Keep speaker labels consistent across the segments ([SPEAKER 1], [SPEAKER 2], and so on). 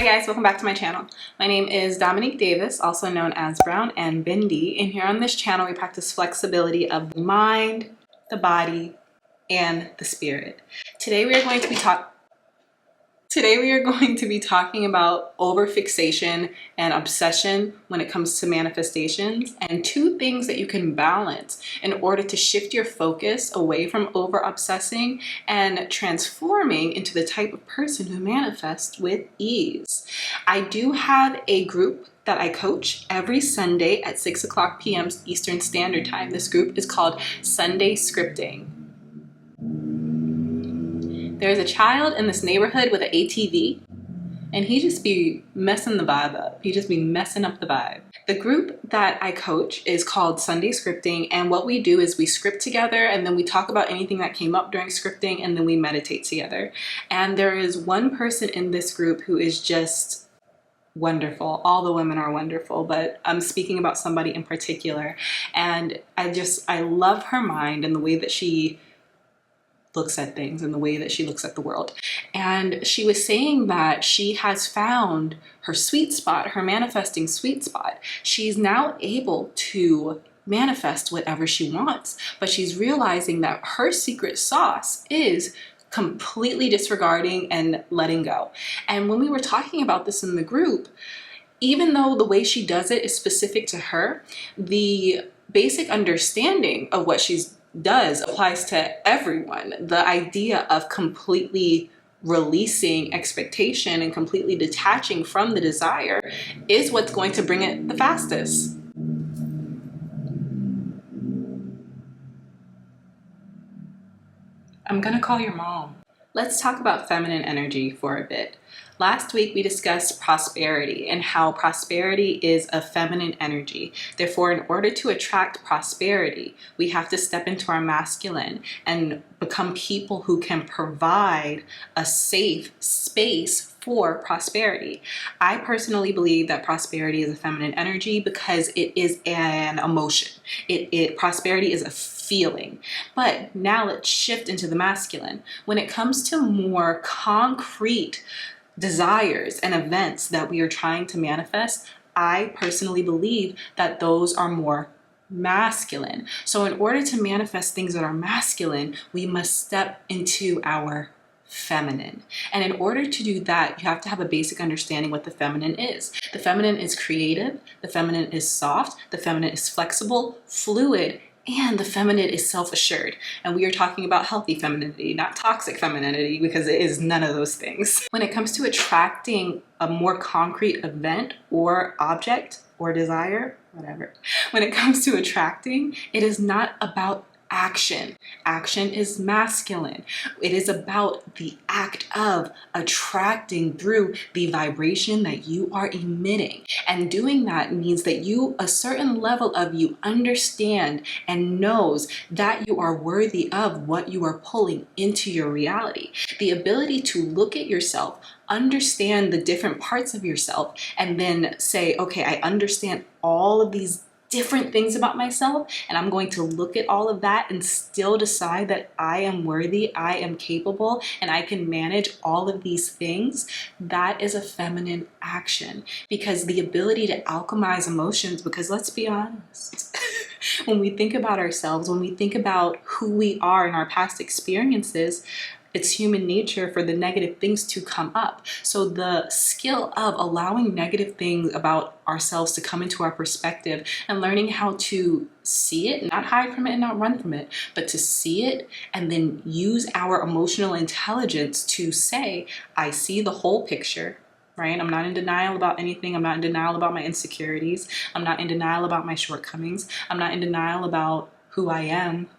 [SPEAKER 1] Hi guys, welcome back to my channel. My name is Dominique Davis, also known as Brown and Bindi, and here on this channel we practice flexibility of the mind, the body, and the spirit. Today we are going to be talking about overfixation and obsession when it comes to manifestations, and two things that you can balance in order to shift your focus away from over obsessing and transforming into the type of person who manifests with ease. I do have a group that I coach every Sunday at 6 o'clock p.m. Eastern Standard Time. This group is called Sunday Scripting. There's a child in this neighborhood with an ATV, and he just be messing the vibe up. He just be messing up the vibe. The group that I coach is called Sunday Scripting, and what we do is we script together, and then we talk about anything that came up during scripting, and then we meditate together. And there is one person in this group who is just wonderful. All the women are wonderful, but I'm speaking about somebody in particular, and I love her mind and the way that she looks at things and the way that she looks at the world. And she was saying that she has found her sweet spot, her manifesting sweet spot. She's now able to manifest whatever she wants, but she's realizing that her secret sauce is completely disregarding and letting go. And when we were talking about this in the group, even though the way she does it is specific to her, the basic understanding of what she's does applies to everyone. The idea of completely releasing expectation and completely detaching from the desire is what's going to bring it the fastest. I'm gonna call your mom. Let's talk about feminine energy for a bit. Last week, we discussed prosperity and how prosperity is a feminine energy. Therefore, in order to attract prosperity, we have to step into our masculine and become people who can provide a safe space for prosperity. I personally believe that prosperity is a feminine energy because it is an emotion. Prosperity is a feeling. But now let's shift into the masculine. When it comes to more concrete desires and events that we are trying to manifest, I personally believe that those are more masculine. So in order to manifest things that are masculine, we must step into our feminine. And in order to do that, you have to have a basic understanding what the feminine is. The feminine is creative, the feminine is soft, the feminine is flexible, fluid, and the feminine is self-assured. And we are talking about healthy femininity, not toxic femininity, because it is none of those things. When it comes to attracting a more concrete event or object or desire, whatever, when it comes to attracting, it is not about action. Action is masculine. It is about the act of attracting through the vibration that you are emitting. And doing that means that a certain level of you understand and knows that you are worthy of what you are pulling into your reality. The ability to look at yourself, understand the different parts of yourself, and then say, okay, I understand all of these different things about myself, and I'm going to look at all of that and still decide that I am worthy, I am capable, and I can manage all of these things. That is a feminine action, because the ability to alchemize emotions, because let's be honest, when we think about ourselves, when we think about who we are in our past experiences, it's human nature for the negative things to come up. So the skill of allowing negative things about ourselves to come into our perspective and learning how to see it, not hide from it and not run from it, but to see it and then use our emotional intelligence to say, I see the whole picture. Right? I'm not in denial about anything. I'm not in denial about my insecurities. I'm not in denial about my shortcomings. I'm not in denial about who I am.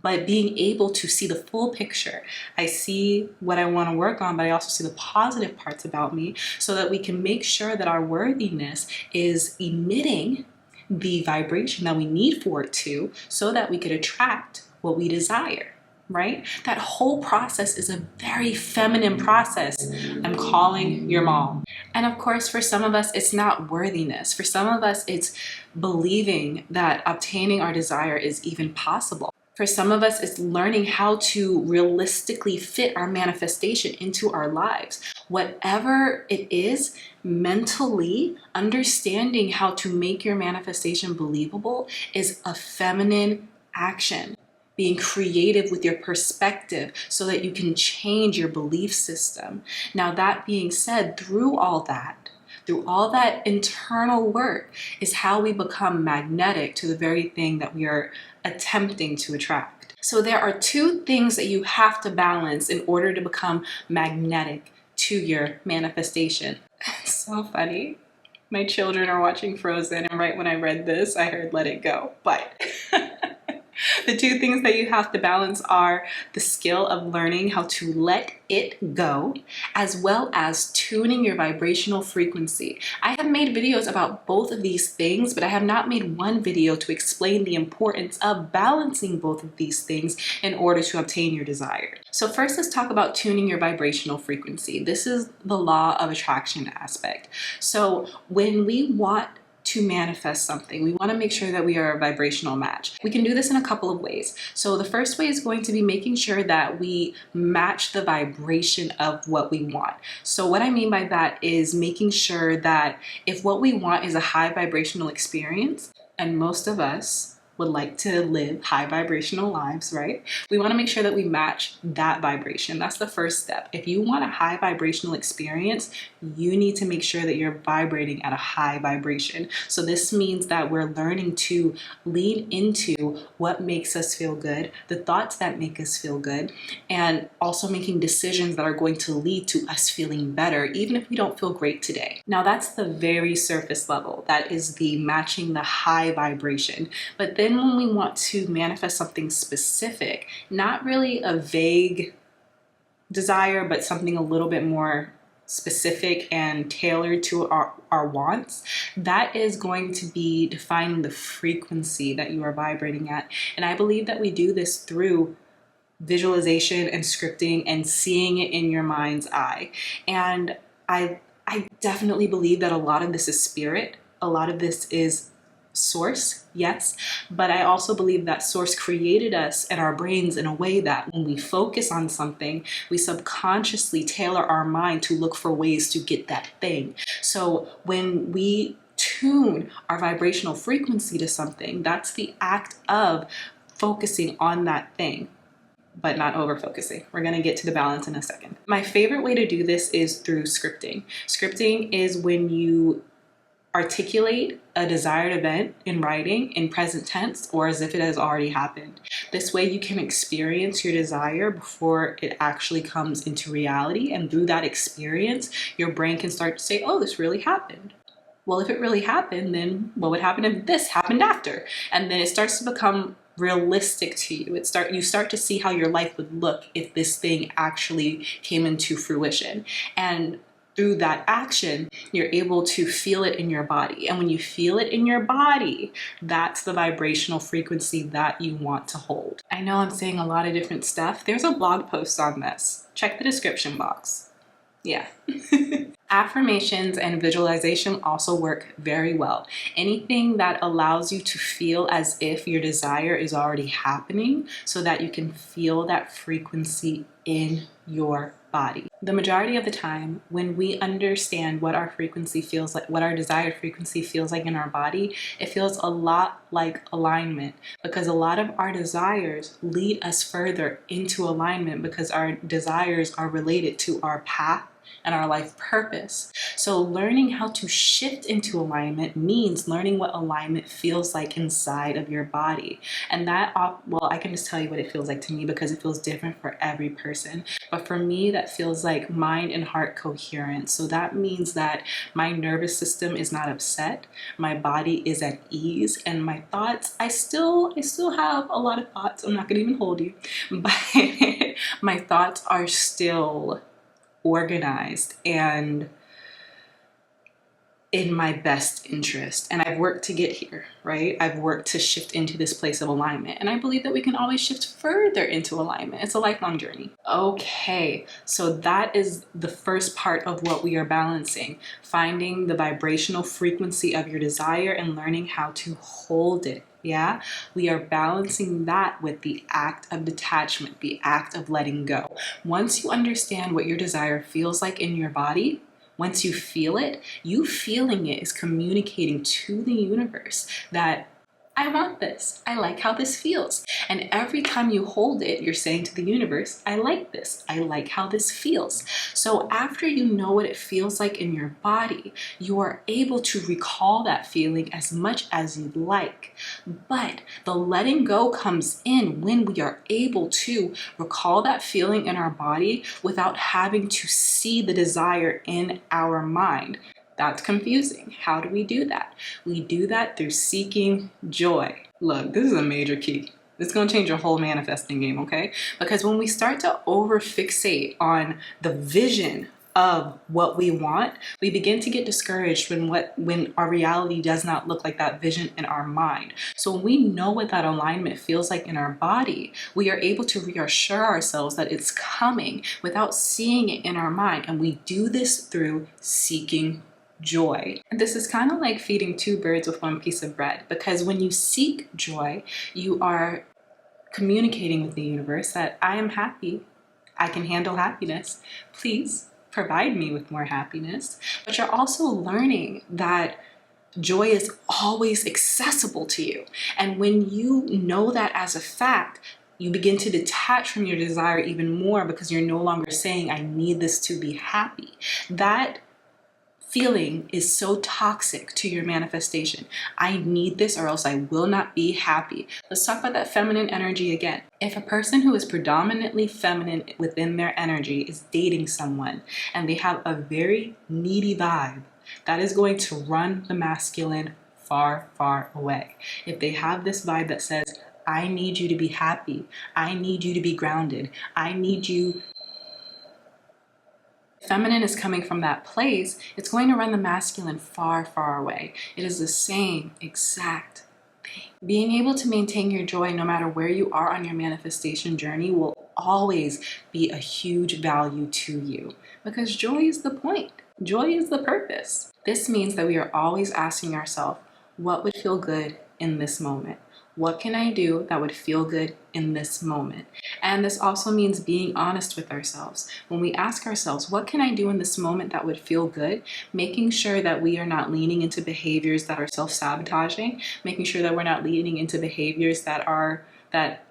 [SPEAKER 1] But being able to see the full picture, I see what I want to work on, but I also see the positive parts about me, so that we can make sure that our worthiness is emitting the vibration that we need for it to, so that we could attract what we desire. Right? That whole process is a very feminine process. I'm calling your mom. And of course, for some of us, it's not worthiness. For some of us, it's believing that obtaining our desire is even possible. For some of us, it's learning how to realistically fit our manifestation into our lives. Whatever it is, mentally understanding how to make your manifestation believable is a feminine action. Being creative with your perspective so that you can change your belief system. Now, that being said, through all that internal work is how we become magnetic to the very thing that we are attempting to attract. So there are two things that you have to balance in order to become magnetic to your manifestation. It's so funny. My children are watching Frozen, and right when I read this, I heard Let It Go. But the two things that you have to balance are the skill of learning how to let it go, as well as tuning your vibrational frequency. I have made videos about both of these things, but I have not made one video to explain the importance of balancing both of these things in order to obtain your desire. So first, let's talk about tuning your vibrational frequency. This is the law of attraction aspect. So when we want to manifest something, we want to make sure that we are a vibrational match. We can do this in a couple of ways. So the first way is going to be making sure that we match the vibration of what we want. So what I mean by that is making sure that if what we want is a high vibrational experience, and most of us would like to live high vibrational lives, right? We want to make sure that we match that vibration. That's the first step. If you want a high vibrational experience, you need to make sure that you're vibrating at a high vibration. So this means that we're learning to lean into what makes us feel good, the thoughts that make us feel good, and also making decisions that are going to lead to us feeling better, even if we don't feel great today. Now that's the very surface level. That is the matching the high vibration. But then when we want to manifest something specific, not really a vague desire, but something a little bit more specific and tailored to our wants, that is going to be defining the frequency that you are vibrating at. And I believe that we do this through visualization and scripting and seeing it in your mind's eye. And I definitely believe that a lot of this is spirit. A lot of this is source, yes, but I also believe that source created us and our brains in a way that when we focus on something, we subconsciously tailor our mind to look for ways to get that thing. So when we tune our vibrational frequency to something, that's the act of focusing on that thing, but not over focusing. We're going to get to the balance in a second. My favorite way to do this is through scripting. Scripting is when you articulate a desired event in writing in present tense or as if it has already happened. This way you can experience your desire before it actually comes into reality, and through that experience your brain can start to say, oh, this really happened. Well, if it really happened, then what would happen if this happened after? And then it starts to become realistic to you. You start to see how your life would look if this thing actually came into fruition. And through that action, you're able to feel it in your body. And when you feel it in your body, that's the vibrational frequency that you want to hold. I know I'm saying a lot of different stuff. There's a blog post on this. Check the description box. Yeah. Affirmations and visualization also work very well. Anything that allows you to feel as if your desire is already happening so that you can feel that frequency in your body. The majority of the time, when we understand what our frequency feels like, what our desired frequency feels like in our body, it feels a lot like alignment, because a lot of our desires lead us further into alignment because our desires are related to our path and our life purpose. So learning how to shift into alignment means learning what alignment feels like inside of your body. And that, well, I can just tell you what it feels like to me because it feels different for every person. But for me, that feels like mind and heart coherence. So that means that my nervous system is not upset, my body is at ease, and my thoughts, I still have a lot of thoughts. I'm not gonna even hold you, but my thoughts are still organized and in my best interest. And I've worked to get here, right? I've worked to shift into this place of alignment. And I believe that we can always shift further into alignment. It's a lifelong journey. Okay, so that is the first part of what we are balancing. Finding the vibrational frequency of your desire and learning how to hold it Yeah, we are balancing that with the act of detachment, the act of letting go. Once you understand what your desire feels like in your body, once you feel it, you feeling it is communicating to the universe that I want this. I like how this feels. And every time you hold it, you're saying to the universe, I like this. I like how this feels. So after you know what it feels like in your body, you are able to recall that feeling as much as you'd like. But the letting go comes in when we are able to recall that feeling in our body without having to see the desire in our mind. That's confusing. How do we do that? We do that through seeking joy. Look, this is a major key. It's going to change your whole manifesting game, okay? Because when we start to overfixate on the vision of what we want, we begin to get discouraged when our reality does not look like that vision in our mind. So when we know what that alignment feels like in our body, we are able to reassure ourselves that it's coming without seeing it in our mind. And we do this through seeking joy. And this is kind of like feeding two birds with one piece of bread, because when you seek joy, you are communicating with the universe that I am happy, I can handle happiness, please provide me with more happiness. But you're also learning that joy is always accessible to you. And when you know that as a fact, you begin to detach from your desire even more, because you're no longer saying, I need this to be happy. That feeling is so toxic to your manifestation. I need this or else I will not be happy. Let's talk about that feminine energy again. If a person who is predominantly feminine within their energy is dating someone and they have a very needy vibe, that is going to run the masculine far, far away. If they have this vibe that says, I need you to be happy, I need you to be grounded, I need you, feminine is coming from that place, it's going to run the masculine far, far away. It is the same exact thing. Being able to maintain your joy no matter where you are on your manifestation journey will always be a huge value to you, because joy is the point. Joy is the purpose. This means that we are always asking ourselves, what would feel good in this moment? What can I do that would feel good in this moment? And this also means being honest with ourselves. When we ask ourselves, what can I do in this moment that would feel good? Making sure that we are not leaning into behaviors that are self-sabotaging, making sure that we're not leaning into behaviors that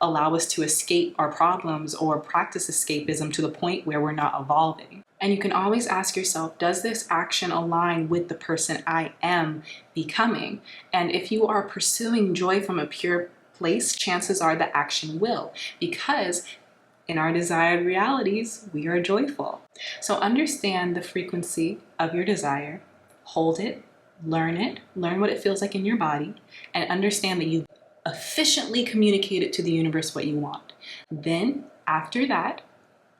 [SPEAKER 1] allow us to escape our problems or practice escapism to the point where we're not evolving. And you can always ask yourself, does this action align with the person I am becoming? And if you are pursuing joy from a pure place, chances are the action will, because in our desired realities, we are joyful. So understand the frequency of your desire, hold it, learn what it feels like in your body, and understand that you efficiently communicate it to the universe what you want. Then after that,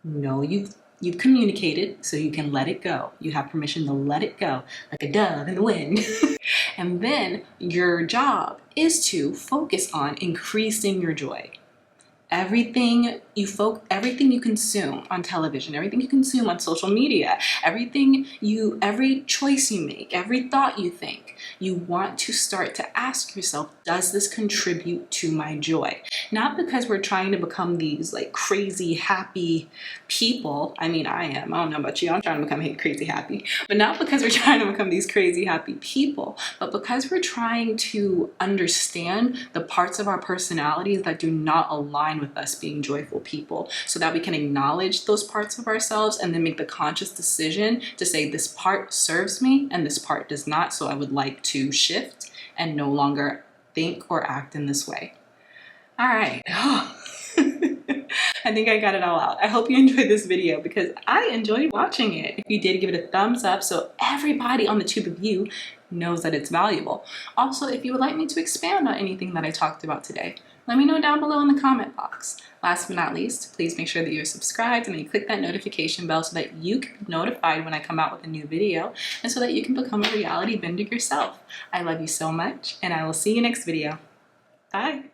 [SPEAKER 1] know you've communicated, so you can let it go. You have permission to let it go like a dove in the wind. And then your job is to focus on increasing your joy. Everything you consume on television, everything you consume on social media, every choice you make, every thought you think, you want to start to ask yourself, does this contribute to my joy? Not because we're trying to become these like crazy happy people. I mean, I don't know about you, I'm trying to become crazy happy, but not because we're trying to become these crazy happy people, but because we're trying to understand the parts of our personalities that do not align with us being joyful people, so that we can acknowledge those parts of ourselves and then make the conscious decision to say, this part serves me and this part does not, so I would like to shift and no longer think or act in this way. All right. I think I got it all out. I hope you enjoyed this video, because I enjoyed watching it. If you did, give it a thumbs up so everybody on the tube of you knows that it's valuable. Also, if you would like me to expand on anything that I talked about today, let me know down below in the comment box. Last but not least, please make sure that you're subscribed and that you click that notification bell so that you can be notified when I come out with a new video, and so that you can become a reality bender yourself. I love you so much, and I will see you next video. Bye.